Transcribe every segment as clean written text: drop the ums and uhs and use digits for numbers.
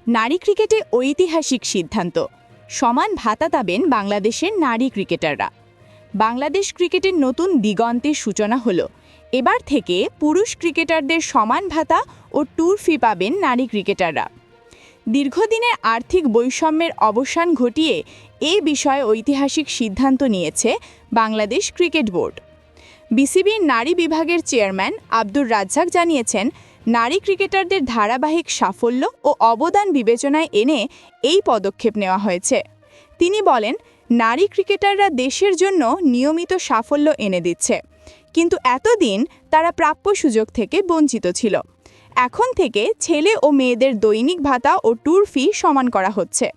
নারী ক্রিকেটে ঐতিহাসিক সিদ্ধান্ত সমান ভাতা পাবেন বাংলাদেশের নারী ক্রিকেটাররা। বাংলাদেশ ক্রিকেটের নতুন দিগন্তের সূচনা হলো। এবার থেকে পুরুষ ক্রিকেটারদের সমান ভাতা ও ট্যুর ফি পাবেন নারী ক্রিকেটাররা। দীর্ঘদিনের আর্থিক বৈষম্যের অবসান ঘটিয়ে এই বিষয়ে ঐতিহাসিক সিদ্ধান্ত নিয়েছে বাংলাদেশ ক্রিকেট বোর্ড। বিসিবির নারী বিভাগের চেয়ারম্যান আব্দুর রাজ্জাক জানিয়েছেন, নারী ক্রিকেটারদের ধারাবাহিক সাফল্য ও অবদান বিবেচনায় এনে এই পদক্ষেপ নেওয়া হয়েছে। তিনি বলেন, নারী ক্রিকেটাররা দেশের জন্য নিয়মিত সাফল্য এনে দিচ্ছে, কিন্তু এতদিন তারা প্রাপ্য সুযোগ থেকে বঞ্চিত ছিল। এখন থেকে ছেলে ও মেয়েদের দৈনিক ভাতা ও ট্যুর ফি সমান করা হচ্ছে।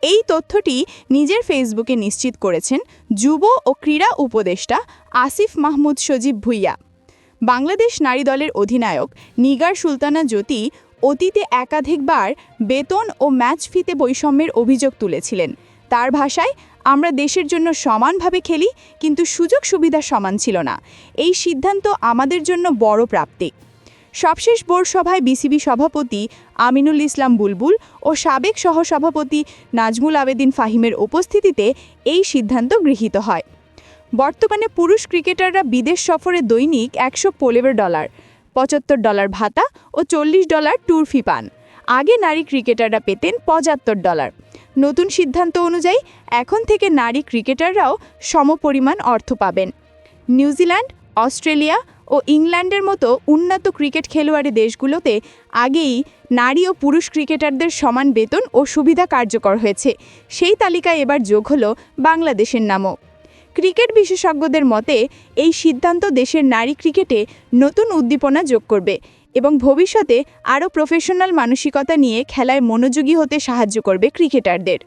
এই তথ্যটি নিজের ফেসবুকে নিশ্চিত করেছেন যুব ও ক্রীড়া উপদেষ্টা আসিফ মাহমুদ সজীব ভুইয়া। বাংলাদেশ নারী দলের অধিনায়ক নিগার সুলতানা জ্যোতি অতীতে একাধিকবার বেতন ও ম্যাচ ফিতে বৈষম্যের অভিযোগ তুলেছিলেন। তার ভাষায়, আমরা দেশের জন্য সমানভাবে খেলি, কিন্তু সুযোগ সুবিধা সমান ছিল না। এই সিদ্ধান্ত আমাদের জন্য বড় প্রাপ্তি। সবশেষ বোর্ড সভায় বিসিবি সভাপতি আমিনুল ইসলাম বুলবুল ও সাবেক সহসভাপতি নাজমুল আবেদিন ফাহিমের উপস্থিতিতে এই সিদ্ধান্ত গৃহীত হয়। বর্তমানে পুরুষ ক্রিকেটাররা বিদেশ সফরে দৈনিক $115, $75 ভাতা ও $40 ট্যুর ফি পান। আগে নারী ক্রিকেটাররা পেতেন $75। নতুন সিদ্ধান্ত অনুযায়ী এখন থেকে নারী ক্রিকেটাররাও সমপরিমাণ অর্থ পাবেন। নিউজিল্যান্ড, অস্ট্রেলিয়া ও ইংল্যান্ডের মতো উন্নত ক্রিকেট খেলোয়াড়ি দেশগুলোতে আগেই নারী ও পুরুষ ক্রিকেটারদের সমান বেতন ও সুবিধা কার্যকর হয়েছে। সেই তালিকায় এবার যোগ হলো বাংলাদেশের নামও। ক্রিকেট বিশেষজ্ঞদের মতে, এই সিদ্ধান্ত দেশের নারী ক্রিকেটে নতুন উদ্দীপনা যোগ করবে এবং ভবিষ্যতে আরও প্রফেশনাল মানসিকতা নিয়ে খেলায় মনোযোগী হতে সাহায্য করবে ক্রিকেটারদের।